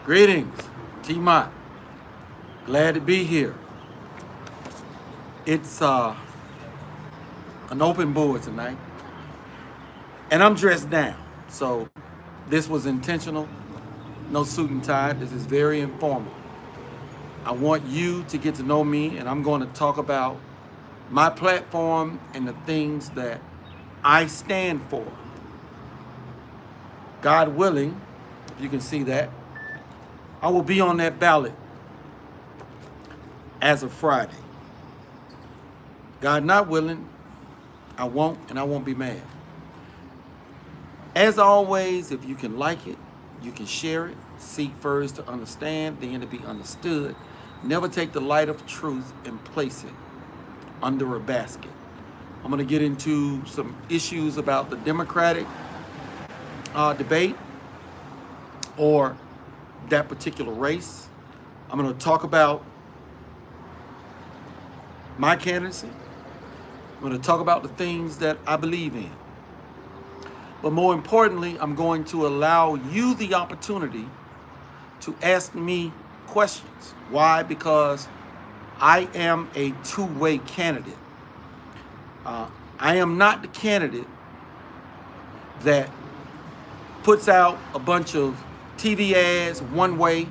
Greetings, TMOT. Glad to be here. It's an open board tonight, and I'm dressed down. So this was intentional, no suit and tie. This is very informal. I want you to get to know me, and I'm going to talk about my platform and the things that I stand for. God willing, you can see that, I will be on that ballot as of Friday. God not willing, I won't, and I won't be mad. As always, if you can like it, you can share it. Seek first to understand, then to be understood. Never take the light of truth and place it under a basket. I'm going to get into some issues about the Democratic debate or that particular race. I'm going to talk about my candidacy. I'm going to talk about the things that I believe in. But more importantly, I'm going to allow you the opportunity to ask me questions. Why? Because I am a two-way candidate. I am not the candidate that puts out a bunch of TV ads one way,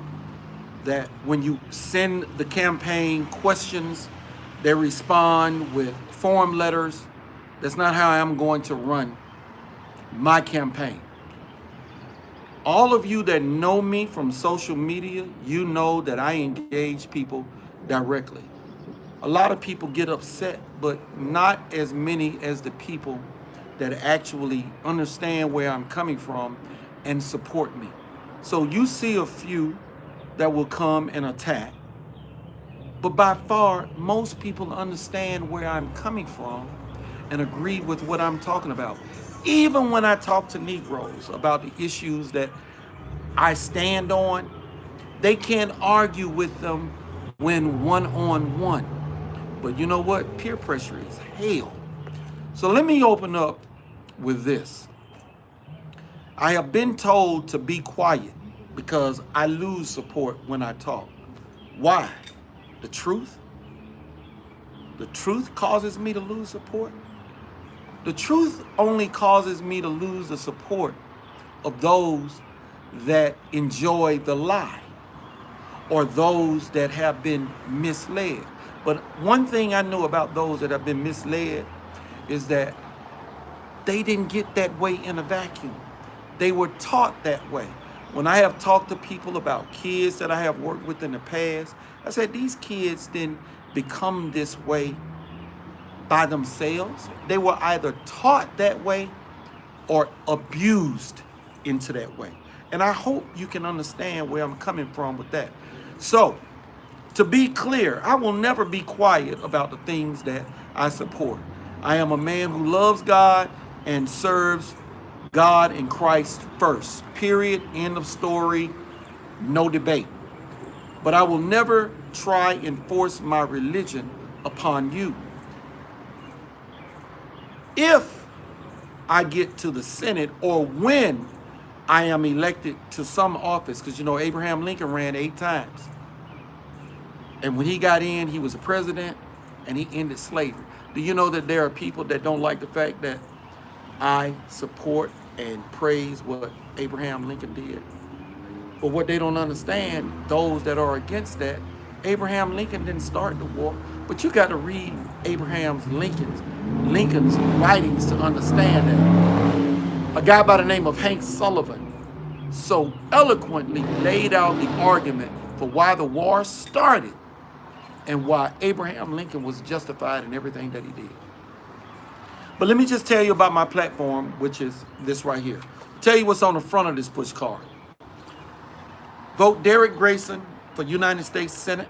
that when you send the campaign questions, they respond with form letters. That's not how I'm going to run my campaign. All of you that know me from social media, you know that I engage people directly. A lot of people get upset, but not as many as the people that actually understand where I'm coming from and support me. So you see a few that will come and attack, but by far, most people understand where I'm coming from and agree with what I'm talking about. Even when I talk to Negroes about the issues that I stand on, they can't argue with them when one-on-one. But you know what? Peer pressure is hell. So let me open up with this. I have been told to be quiet because I lose support when I talk. Why? The truth? The truth causes me to lose support? The truth only causes me to lose the support of those that enjoy the lie or those that have been misled. But one thing I know about those that have been misled is that they didn't get that way in a vacuum. They were taught that way. When I have talked to people about kids that I have worked with in the past, I said these kids didn't become this way by themselves. They were either taught that way or abused into that way. And I hope you can understand where I'm coming from with that. So, to be clear, I will never be quiet about the things that I support. I am a man who loves God and serves God and Christ first. Period. End of story. No debate. But I will never try and force my religion upon you. If I get to the Senate or when I am elected to some office, because you know Abraham Lincoln ran 8 times. And when he got in, he was a president and he ended slavery. Do you know that there are people that don't like the fact that I support and praise what Abraham Lincoln did? But what they don't understand, those that are against that, Abraham Lincoln didn't start the war, but you got to read Lincoln's writings to understand that. A guy by the name of Hank Sullivan so eloquently laid out the argument for why the war started and why Abraham Lincoln was justified in everything that he did. But let me just tell you about my platform, which is this right here. Tell you what's on the front of this push card. Vote Derrick Grayson for United States Senate,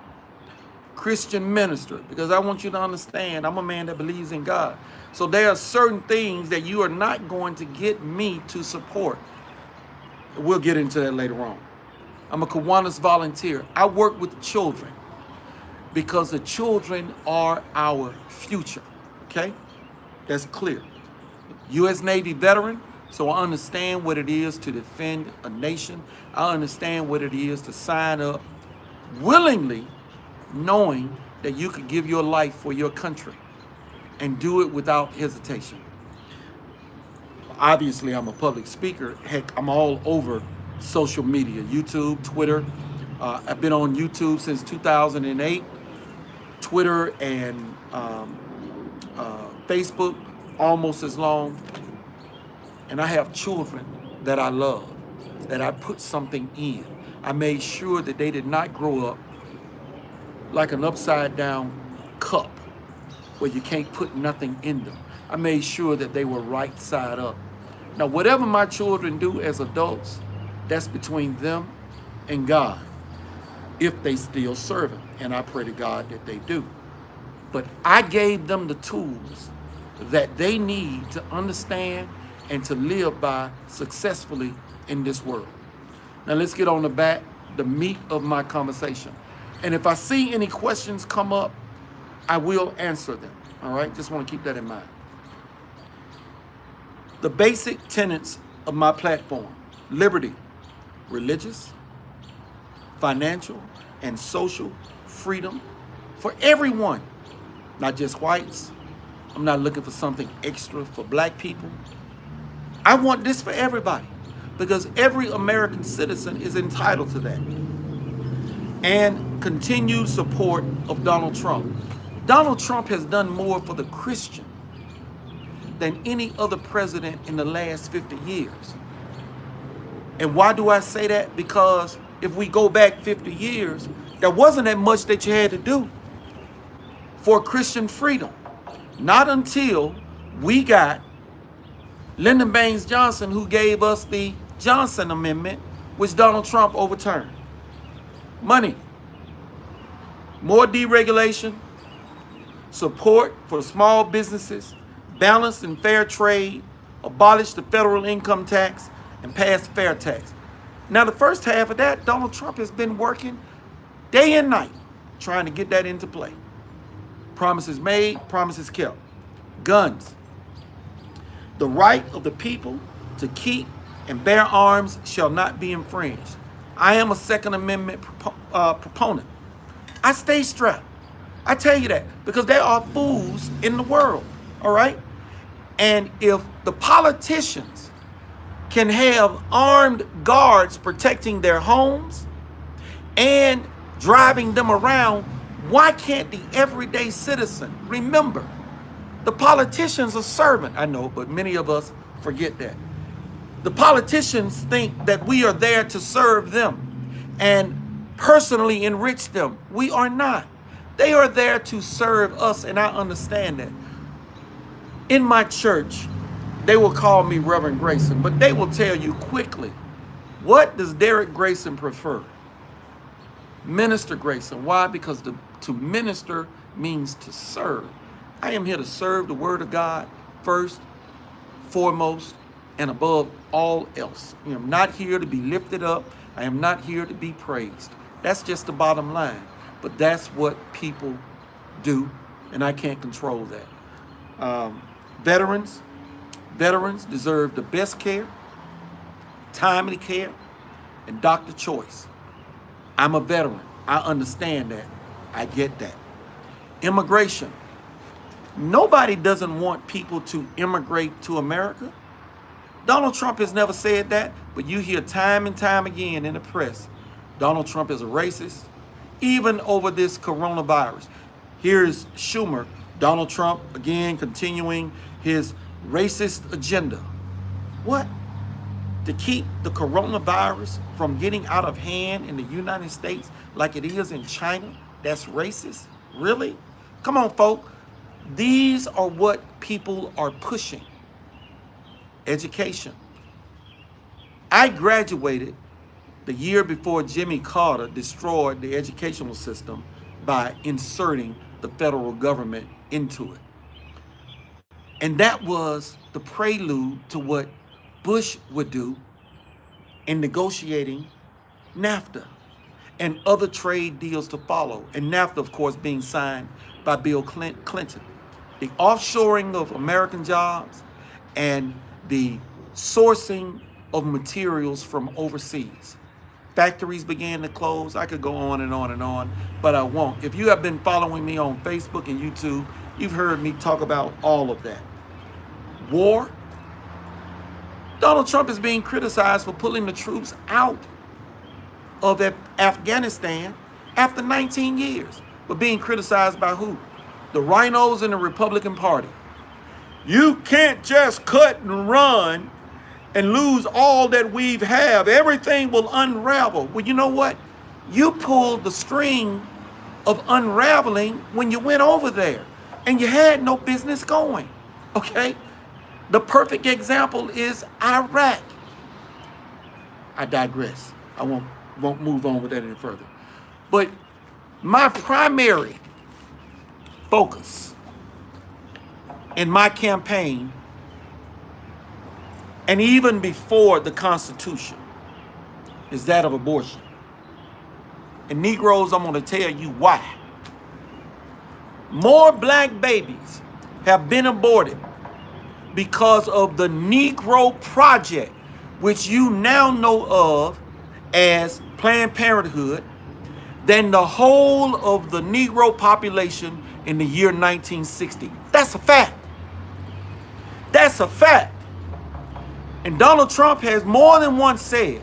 Christian minister, because I want you to understand I'm a man that believes in God. So there are certain things that you are not going to get me to support. We'll get into that later on. I'm a Kiwanis volunteer. I work with children because the children are our future, okay? That's clear. U.S. Navy veteran, So I understand what it is to defend a nation. I understand what it is to sign up willingly, knowing that you could give your life for your country and do it without hesitation. Obviously, I'm a public speaker. Heck, I'm all over social media, YouTube, Twitter. I've been on YouTube since 2008, Twitter and Facebook almost as long. And I have children that I love, that I put something in. I made sure that they did not grow up like an upside down cup where you can't put nothing in them. I made sure that they were right side up. Now, whatever my children do as adults, that's between them and God, if they still serve Him. And I pray to God that they do. But I gave them the tools that they need to understand and to live by successfully in this world. Now let's get on the meat of my conversation. And if I see any questions come up, I will answer them. All right, just want to keep that in mind. The basic tenets of my platform: liberty, religious, financial, and social freedom for everyone, not just whites. I'm not looking for something extra for black people. I want this for everybody because every American citizen is entitled to that. And continued support of Donald Trump. Donald Trump has done more for the Christian than any other president in the last 50 years. And why do I say that? Because if we go back 50 years, there wasn't that much that you had to do for Christian freedom. Not until we got Lyndon Baines Johnson, who gave us the Johnson Amendment, which Donald Trump overturned. Money, more deregulation, support for small businesses, balanced and fair trade, abolish the federal income tax, and pass fair tax. Now, the first half of that, Donald Trump has been working day and night trying to get that into play. Promises made, promises kept. Guns. The right of the people to keep and bear arms shall not be infringed. I am a Second Amendment proponent. I stay strapped. I tell you that because there are fools in the world, all right? And if the politicians can have armed guards protecting their homes and driving them around, why can't the everyday citizen remember? The politicians are serving. I know, but many of us forget that. The politicians think that we are there to serve them and personally enrich them. We are not. They are there to serve us, and I understand that. In my church, they will call me Reverend Grayson, but they will tell you quickly, what does Derrick Grayson prefer? Minister Grayson. Why? Because to minister means to serve. I am here to serve the Word of God first, foremost, and above all else. I am not here to be lifted up. I am not here to be praised. That's just the bottom line. But that's what people do, and I can't control that. Veterans deserve the best care, timely care, and doctor choice. I'm a veteran. I understand that. I get that. Immigration. Nobody doesn't want people to immigrate to America. Donald Trump has never said that, but you hear time and time again in the press, Donald Trump is a racist, even over this coronavirus. Here's Schumer, Donald Trump, again, continuing his racist agenda. What? To keep the coronavirus from getting out of hand in the United States like it is in China? That's racist? Really? Come on, folk. These are what people are pushing. Education. I graduated the year before Jimmy Carter destroyed the educational system by inserting the federal government into it. And that was the prelude to what Bush would do in negotiating NAFTA and other trade deals to follow. And NAFTA, of course, being signed by Bill Clinton. The offshoring of American jobs and the sourcing of materials from overseas. Factories began to close. I could go on and on and on, but I won't. If you have been following me on Facebook and YouTube, you've heard me talk about all of that. War. Donald Trump is being criticized for pulling the troops out of Afghanistan after 19 years. But being criticized by who? The rhinos in the Republican Party. You can't just cut and run and lose all that we have. Everything will unravel. Well, you know what? You pulled the string of unraveling when you went over there, and you had no business going. Okay? The perfect example is Iraq. I digress. I won't move on with that any further. But my primary focus in my campaign, and even before the Constitution, is that of abortion. And Negroes, I'm going to tell you why. More black babies have been aborted because of the Negro Project, which you now know of as Planned Parenthood, than the whole of the Negro population in the year 1960. That's a fact. That's a fact. And Donald Trump has more than once said,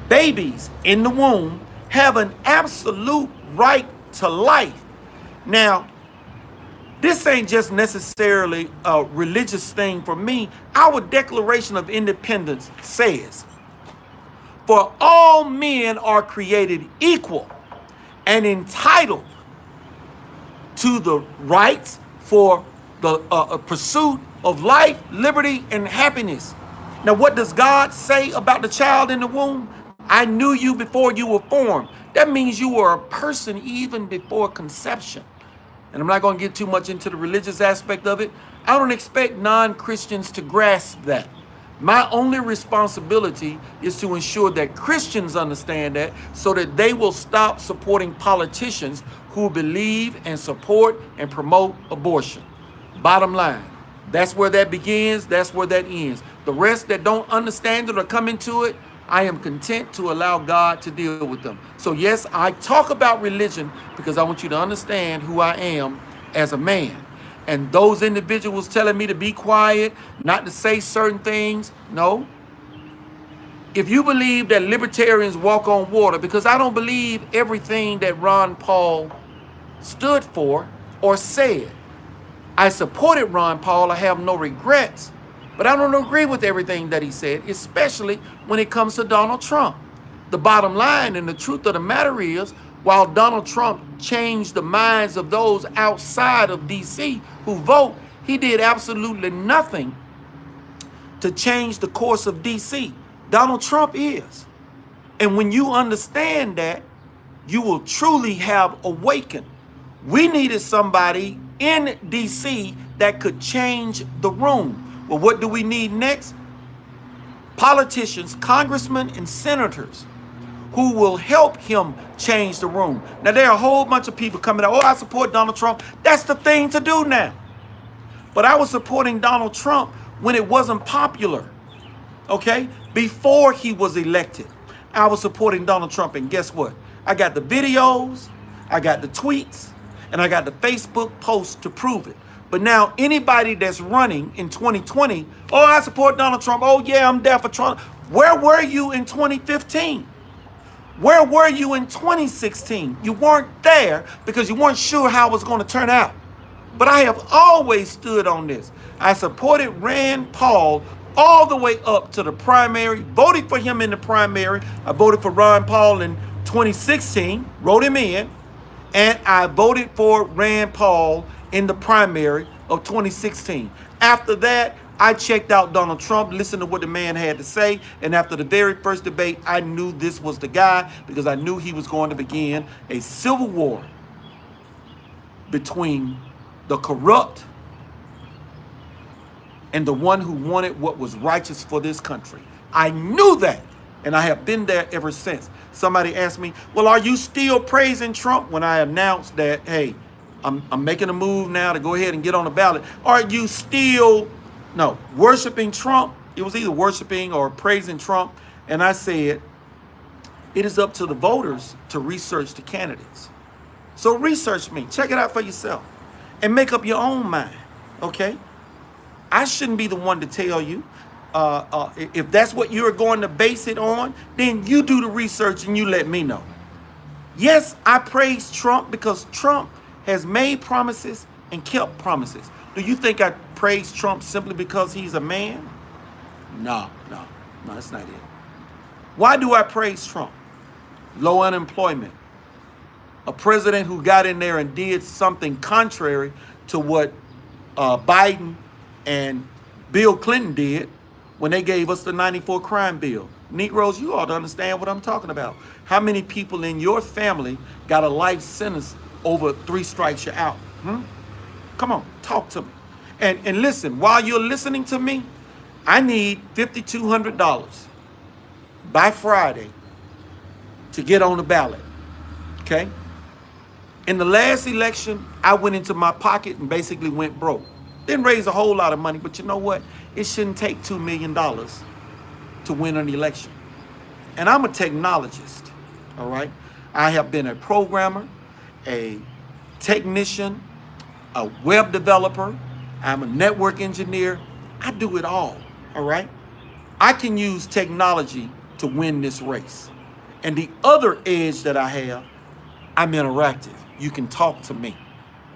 babies in the womb have an absolute right to life. Now, this ain't just necessarily a religious thing for me. Our Declaration of Independence says, for all men are created equal and entitled to the rights for the pursuit of life, liberty, and happiness. Now, what does God say about the child in the womb? I knew you before you were formed. That means you were a person even before conception. And I'm not going to get too much into the religious aspect of it. I don't expect non-Christians to grasp that. My only responsibility is to ensure that Christians understand that so that they will stop supporting politicians who believe and support and promote abortion. Bottom line, that's where that begins, that's where that ends. The rest that don't understand it or come into it, I am content to allow God to deal with them. So yes, I talk about religion because I want you to understand who I am as a man. And those individuals telling me to be quiet, not to say certain things, no. If you believe that libertarians walk on water, because I don't believe everything that Ron Paul stood for or said. I supported Ron Paul, I have no regrets, but I don't agree with everything that he said, especially when it comes to Donald Trump. The bottom line and the truth of the matter is, while Donald Trump changed the minds of those outside of D.C. who vote, he did absolutely nothing to change the course of D.C. Donald Trump is. And when you understand that, you will truly have awakened. We needed somebody in D.C. that could change the room. Well, what do we need next? Politicians, congressmen, and senators who will help him change the room. Now, there are a whole bunch of people coming out, oh, I support Donald Trump. That's the thing to do now. But I was supporting Donald Trump when it wasn't popular, okay? Before he was elected, I was supporting Donald Trump. And guess what? I got the videos, I got the tweets, and I got the Facebook posts to prove it. But now anybody that's running in 2020, oh, I support Donald Trump. Oh, yeah, I'm there for Trump. Where were you in 2015? Where were you in 2016? You weren't there because you weren't sure how it was going to turn out. But I have always stood on this. I supported Rand Paul all the way up to the primary, voted for him in the primary. I voted for Ron Paul in 2016, wrote him in, and I voted for Rand Paul in the primary of 2016. After that, I checked out Donald Trump, listened to what the man had to say, and after the very first debate, I knew this was the guy because I knew he was going to begin a civil war between the corrupt and the one who wanted what was righteous for this country. I knew that, and I have been there ever since. Somebody asked me, well, are you still praising Trump when I announced that, hey, I'm making a move now to go ahead and get on the ballot? Are you still worshiping Trump? It was either worshiping or praising Trump. And I said, it is up to the voters to research the candidates. So research me. Check it out for yourself. And make up your own mind. Okay? I shouldn't be the one to tell you. If that's what you're going to base it on, then you do the research and you let me know. Yes, I praise Trump because Trump has made promises and kept promises. Do you think I praise Trump simply because he's a man? No, that's not it. Why do I praise Trump? Low unemployment. A president who got in there and did something contrary to what Biden and Bill Clinton did when they gave us the 94 crime bill. Negroes, you ought to understand what I'm talking about. How many people in your family got a life sentence over 3 strikes you're out? Come on, talk to me. And listen, while you're listening to me, I need $5,200 by Friday to get on the ballot, okay? In the last election, I went into my pocket and basically went broke. Didn't raise a whole lot of money, but you know what? It shouldn't take $2 million to win an election. And I'm a technologist, all right? I have been a programmer, a technician, a web developer. I'm a network engineer. I do it all right? I can use technology to win this race. And the other edge that I have, I'm interactive. You can talk to me.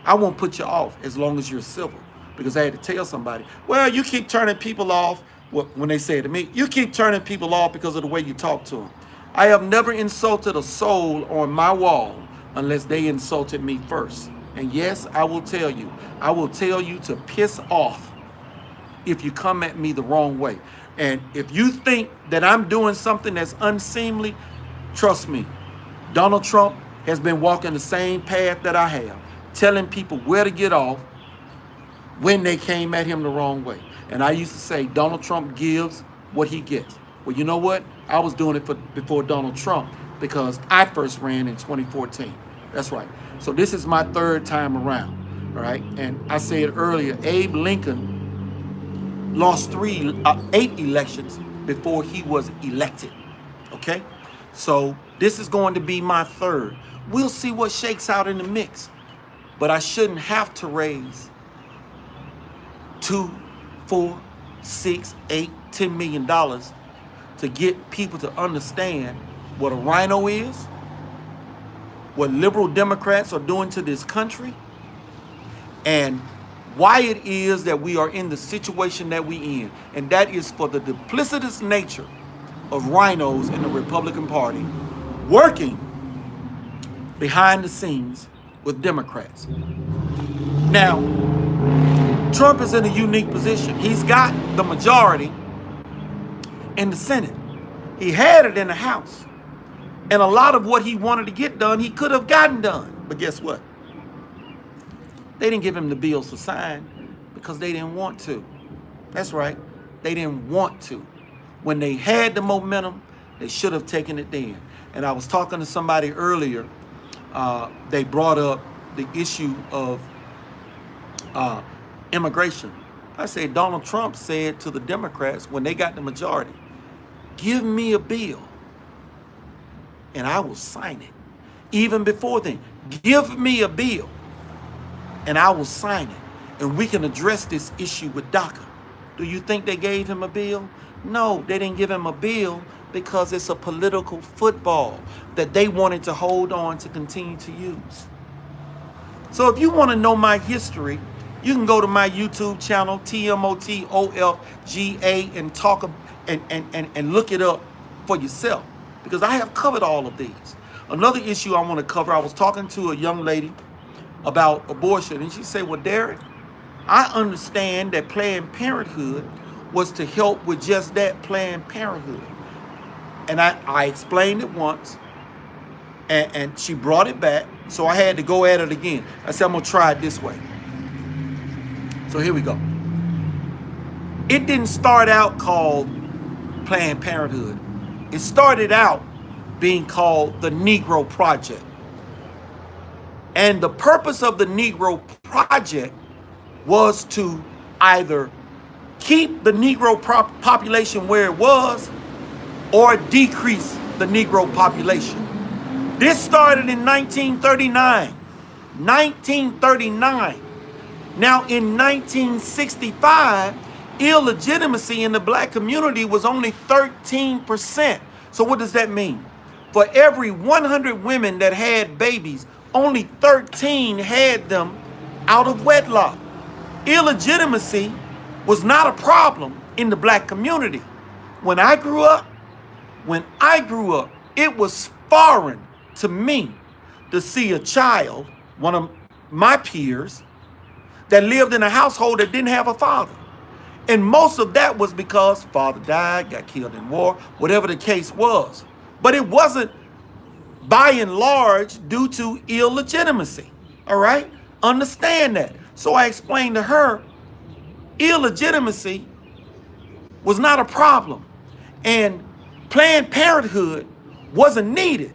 I won't put you off as long as you're civil. Because I had to tell somebody, well, you keep turning people off. When they say to me, you keep turning people off because of the way you talk to them. I have never insulted a soul on my wall unless they insulted me first. And yes, I will tell you to piss off if you come at me the wrong way. And if you think that I'm doing something that's unseemly, trust me, Donald Trump has been walking the same path that I have, telling people where to get off when they came at him the wrong way. And I used to say, Donald Trump gives what he gets. Well, you know what? I was doing it before Donald Trump because I first ran in 2014. That's right. So this is my 3rd time around, all right? And I said earlier, Abe Lincoln lost 8 elections before he was elected, okay? So this is going to be my 3rd. We'll see what shakes out in the mix. But I shouldn't have to raise $2, $4, $6, $8, $10 million to get people to understand what a rhino is, what liberal Democrats are doing to this country, and why it is that we are in the situation that we in. And that is for the duplicitous nature of rhinos in the Republican Party working behind the scenes with Democrats. Now, Trump is in a unique position. He's got the majority in the Senate. He had it in the House. And a lot of what he wanted to get done, he could have gotten done. But guess what? They didn't give him the bills to sign because they didn't want to. That's right. They didn't want to. When they had the momentum, they should have taken it then. And I was talking to somebody earlier. They brought up the issue of immigration. I said, Donald Trump said to the Democrats when they got the majority, give me a bill and I will sign it. Even before then, give me a bill and I will sign it. And we can address this issue with DACA. Do you think they gave him a bill? No, they didn't give him a bill because it's a political football that they wanted to hold on to continue to use. So if you want to know my history, you can go to my YouTube channel, TMOTOFGA, and talk and look it up for yourself, because I have covered all of these. Another issue I want to cover, I was talking to a young lady about abortion, and she said, well, Derrick, I understand that Planned Parenthood was to help with just that, Planned Parenthood. And I explained it once, and she brought it back, so I had to go at it again. I said, I'm going to try it this way. So here we go. It didn't start out called Planned Parenthood. It started out being called the Negro Project. And the purpose of the Negro Project was to either keep the Negro population where it was or decrease the Negro population. This started in 1939. 1939. Now in 1965, illegitimacy in the black community was only 13%. So what does that mean? For every 100 women that had babies, only 13 had them out of wedlock. Illegitimacy was not a problem in the black community. When I grew up, it was foreign to me to see a child, one of my peers, that lived in a household that didn't have a father. And most of that was because father died, got killed in war, whatever the case was. But it wasn't by and large due to illegitimacy. All right? Understand that. So I explained to her, illegitimacy was not a problem. And Planned Parenthood wasn't needed.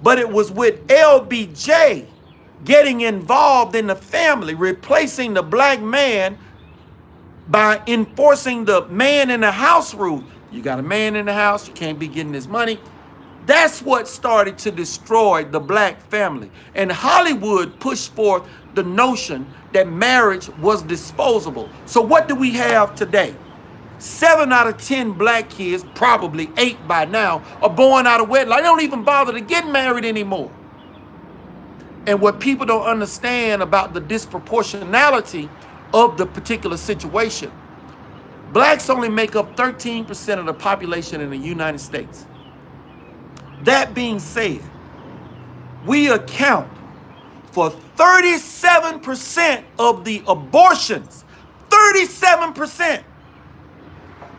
But it was with LBJ getting involved in the family, replacing the black man by enforcing the man in the house rule. You got a man in the house, you can't be getting his money. That's what started to destroy the black family. And Hollywood pushed forth the notion that marriage was disposable. So what do we have today? 7 out of 10 black kids, probably 8 by now, are born out of wedlock. They don't even bother to get married anymore. And what people don't understand about the disproportionality of the particular situation, blacks only make up 13% of the population in the United States. That being said, we account for 37% of the abortions. 37%.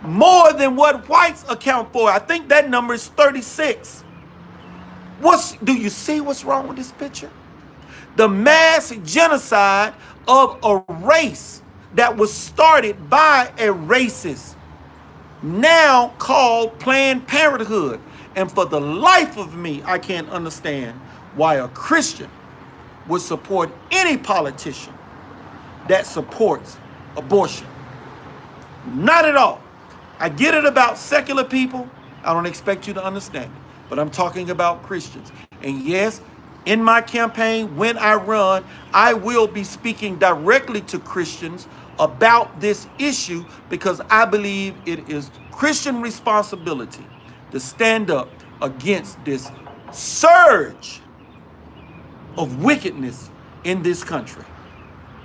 More than what whites account for. I think that number is 36. Do you see what's wrong with this picture? The mass genocide of a race that was started by a racist, now called Planned Parenthood. And for the life of me, I can't understand why a Christian would support any politician that supports abortion. Not at all. I get it about secular people. I don't expect you to understand it. But I'm talking about Christians. And yes, in my campaign, when I run, I will be speaking directly to Christians about this issue because I believe it is Christian responsibility to stand up against this surge of wickedness in this country.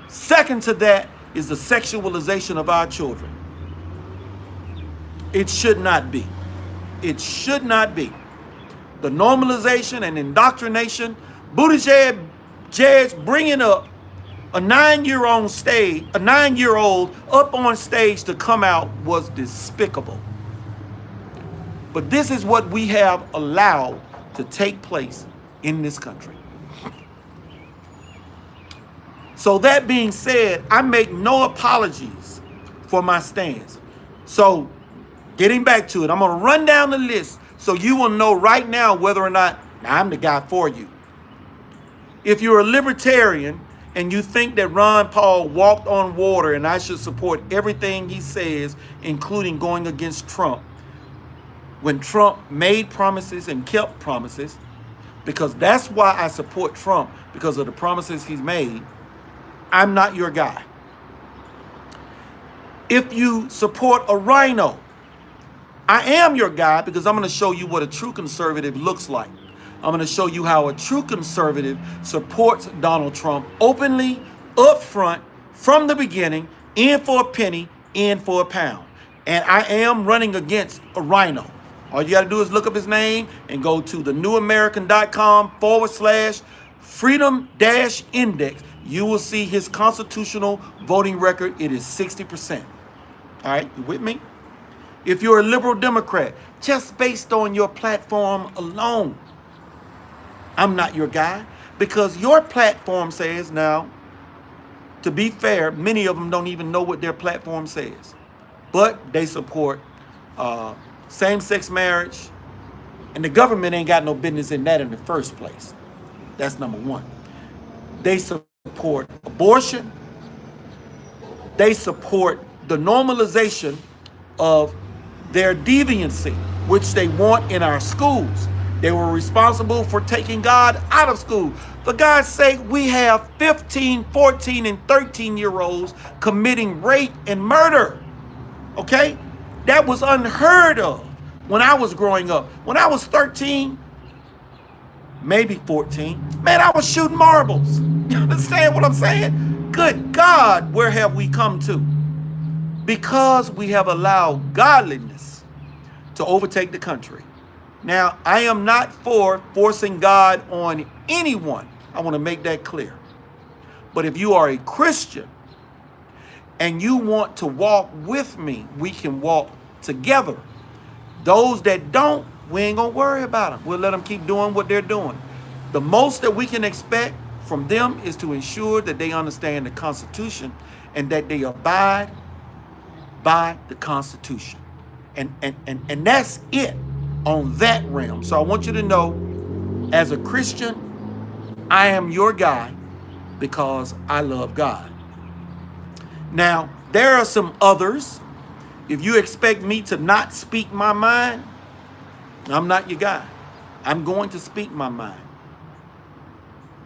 Second to that is the sexualization of our children. It should not be. It should not be. The normalization and indoctrination, Buttigieg bringing up a 9-year-old up on stage to come out was despicable. But this is what we have allowed to take place in this country. So that being said, I make no apologies for my stance. So getting back to it, I'm going to run down the list so you will know right now whether or not I'm the guy for you. If you're a libertarian and you think that Ron Paul walked on water and I should support everything he says, including going against Trump, when Trump made promises and kept promises, because that's why I support Trump, because of the promises he's made, I'm not your guy. If you support a rhino, I am your guy because I'm going to show you what a true conservative looks like. I'm going to show you how a true conservative supports Donald Trump openly, up front, from the beginning, in for a penny, in for a pound. And I am running against a rhino. All you got to do is look up his name and go to thenewamerican.com/freedom-index. You will see his constitutional voting record. It is 60%. All right, you with me? If you're a liberal Democrat, just based on your platform alone, I'm not your guy because your platform says, now, to be fair, many of them don't even know what their platform says, but they support same-sex marriage, and the government ain't got no business in that in the first place. That's number one. They support abortion. They support the normalization of their deviancy, which they want in our schools. They were responsible for taking God out of school. For God's sake, we have 15, 14, and 13-year-olds committing rape and murder. Okay? That was unheard of when I was growing up. When I was 13, maybe 14, man, I was shooting marbles. You understand what I'm saying? Good God, where have we come to? Because we have allowed godliness to overtake the country. Now, I am not for forcing God on anyone. I want to make that clear. But if you are a Christian and you want to walk with me, we can walk together. Those that don't, we ain't going to worry about them. We'll let them keep doing what they're doing. The most that we can expect from them is to ensure that they understand the Constitution and that they abide by the Constitution. And that's it on that realm. So I want you to know, as a Christian, I am your guy because I love God. Now, there are some others. If you expect me to not speak my mind, I'm not your guy. I'm going to speak my mind.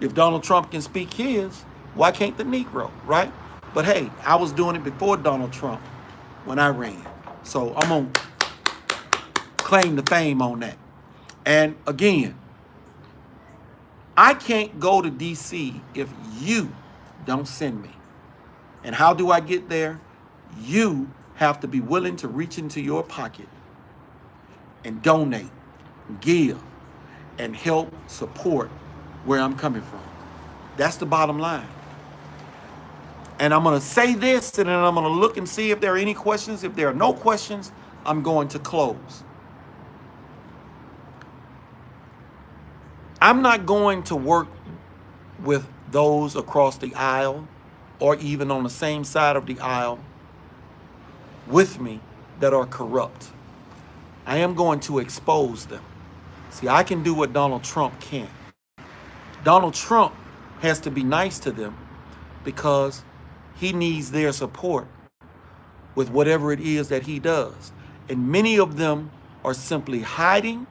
If Donald Trump can speak his, why can't the Negro, right? But hey, I was doing it before Donald Trump when I ran. So I'm going to claim the fame on that. And again, I can't go to D.C. if you don't send me. And how do I get there? You have to be willing to reach into your pocket and donate, give, and help support where I'm coming from. That's the bottom line. And I'm going to say this, and then I'm going to look and see if there are any questions. If there are no questions, I'm going to close. I'm not going to work with those across the aisle or even on the same side of the aisle with me that are corrupt. I am going to expose them. See, I can do what Donald Trump can't. Donald Trump has to be nice to them because he needs their support with whatever it is that he does. And many of them are simply hiding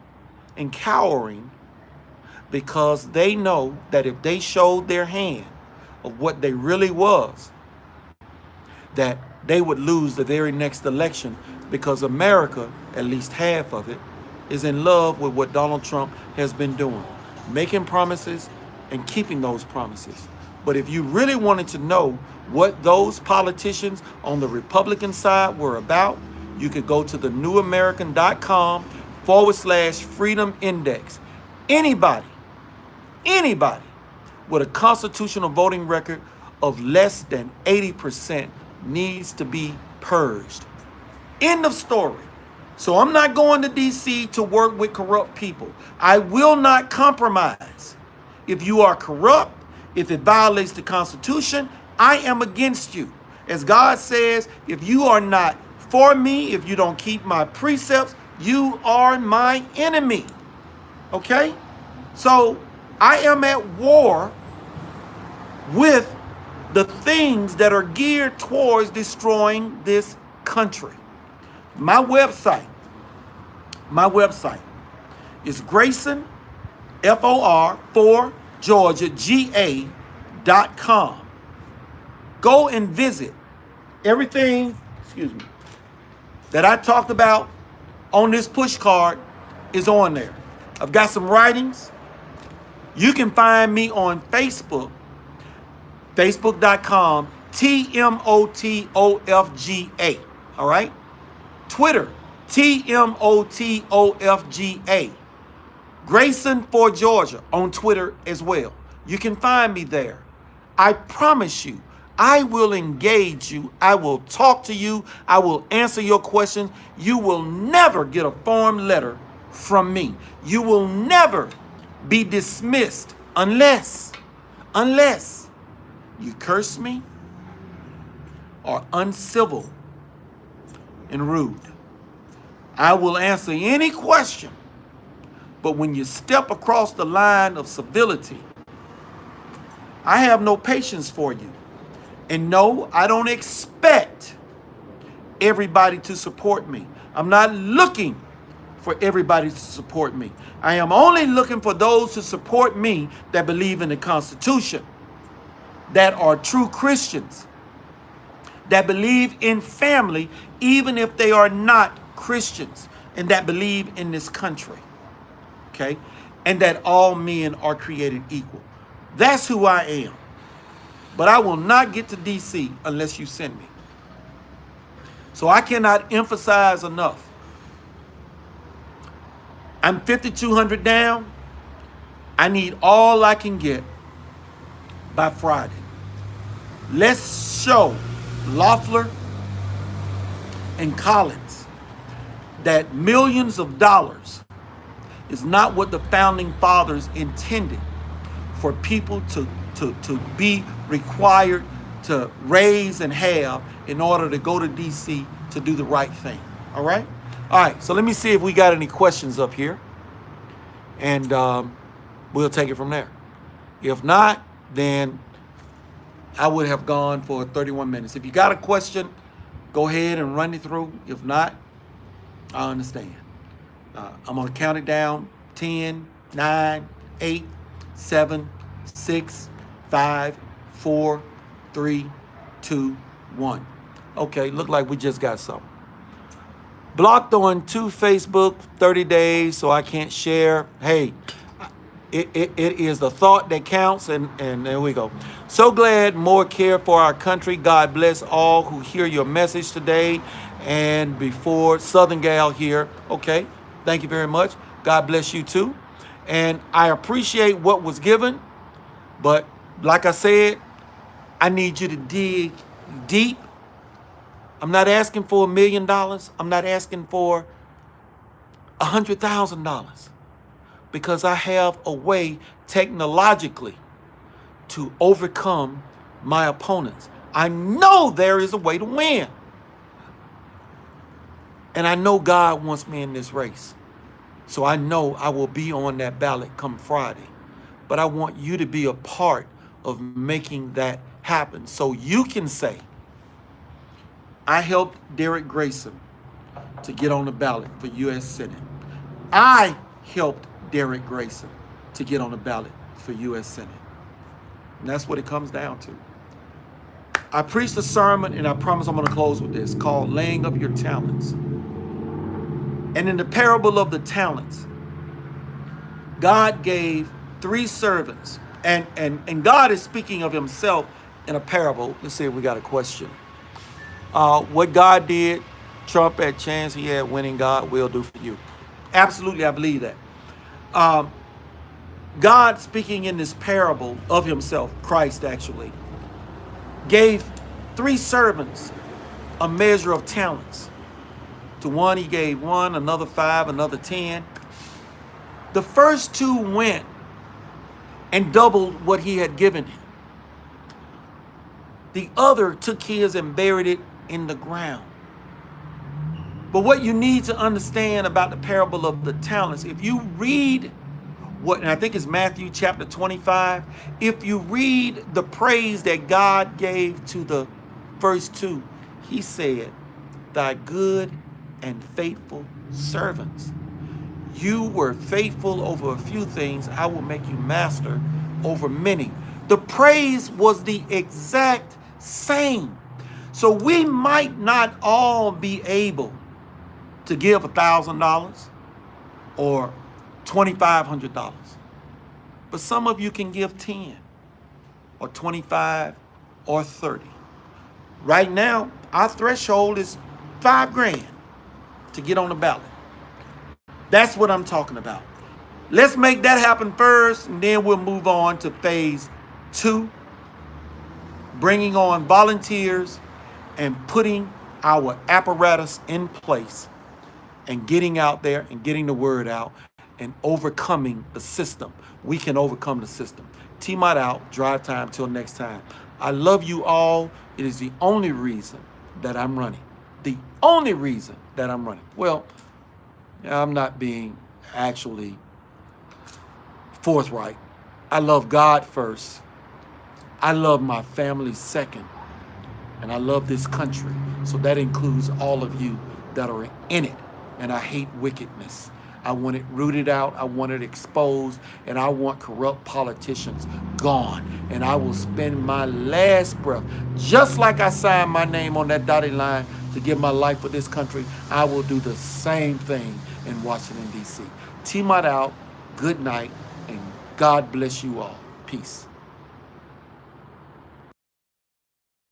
and cowering because they know that if they showed their hand of what they really was, that they would lose the very next election because America, at least half of it, is in love with what Donald Trump has been doing, making promises and keeping those promises. But if you really wanted to know what those politicians on the Republican side were about, you could go to thenewamerican.com/freedom index. Anybody with a constitutional voting record of less than 80% needs to be purged. End of story. So I'm not going to DC to work with corrupt people. I will not compromise. If you are corrupt, if it violates the Constitution, I am against you. As God says, if you are not for me, if you don't keep my precepts, you are my enemy. Okay? So I am at war with the things that are geared towards destroying this country. My website is Grayson, FOR, for Georgia, GA.com. Go and visit everything, that I talked about on this push card is on there. I've got some writings. You can find me on Facebook, facebook.com, TMOTOFGA, all right? Twitter, TMOTOFGA. Grayson for Georgia on Twitter as well. You can find me there. I promise you, I will engage you. I will talk to you. I will answer your questions. You will never get a form letter from me. You will never be dismissed unless you curse me or uncivil and rude. I will answer any question, but when you step across the line of civility, I have no patience for you. And no, I don't expect everybody to support me. I'm not looking for everybody to support me. I am only looking for those to support me that believe in the Constitution, that are true Christians, that believe in family, even if they are not Christians, and that believe in this country, okay? And that all men are created equal. That's who I am. But I will not get to DC unless you send me. So I cannot emphasize enough. I'm 5,200 down. I need all I can get by Friday. Let's show Loeffler and Collins that millions of dollars is not what the founding fathers intended for people to be required to raise and have in order to go to DC to do the right thing. All right? All right, so let me see if we got any questions up here, and we'll take it from there. If not, then I would have gone for 31 minutes. If you got a question, go ahead and run it through. If not, I understand. I'm going to count it down. 10, 9, 8, 7, 6, 5, 4, 3, 2, 1. Okay, look like we just got something. Blocked on 2 Facebook, 30 days, so I can't share. Hey, it is the thought that counts, and there we go. So glad more care for our country. God bless all who hear your message today. And before Southern Gal here, okay, thank you very much. God bless you too. And I appreciate what was given, but like I said, I need you to dig deep. I'm not asking for $1 million. I'm not asking for $100,000, because I have a way technologically to overcome my opponents. I know there is a way to win. And I know God wants me in this race. So I know I will be on that ballot come Friday. But I want you to be a part of making that happen. So you can say, I helped Derrick Grayson to get on the ballot for U.S. Senate. I helped Derrick Grayson to get on the ballot for U.S. Senate. And that's what it comes down to. I preached a sermon, and I promise I'm going to close with this, called Laying Up Your Talents. And in the parable of the talents, God gave 3 servants. And God is speaking of himself in a parable. Let's see if we got a question. What God did, Trump had chance he had winning, God will do for you. Absolutely, I believe that. God, speaking in this parable of himself, Christ actually, gave 3 servants a measure of talents. To one he gave 1, another 5, another 10. The first 2 went and doubled what he had given him. The other took his and buried it in the ground. But what you need to understand about the parable of the talents, if you read what, and I think it's Matthew chapter 25, if you read the praise that God gave to the first 2, he said, thy good and faithful servants. You were faithful over a few things, I will make you master over many. The praise was the exact same. So we might not all be able to give $1,000 or $2,500, but some of you can give 10 or 25 or 30. Right now, our threshold is $5,000 to get on the ballot. That's what I'm talking about. Let's make that happen first, and then we'll move on to phase 2, bringing on volunteers and putting our apparatus in place and getting out there and getting the word out and overcoming the system. We can overcome the system. TMOT out, drive time till next time. I love you all. It is the only reason that I'm running. The only reason that I'm running. Well, I'm not being actually forthright. I love God first. I love my family second. And I love this country. So that includes all of you that are in it. And I hate wickedness. I want it rooted out. I want it exposed. And I want corrupt politicians gone. And I will spend my last breath, just like I signed my name on that dotted line to give my life for this country, I will do the same thing in Washington, D.C. T-Mot out. Good night. And God bless you all. Peace.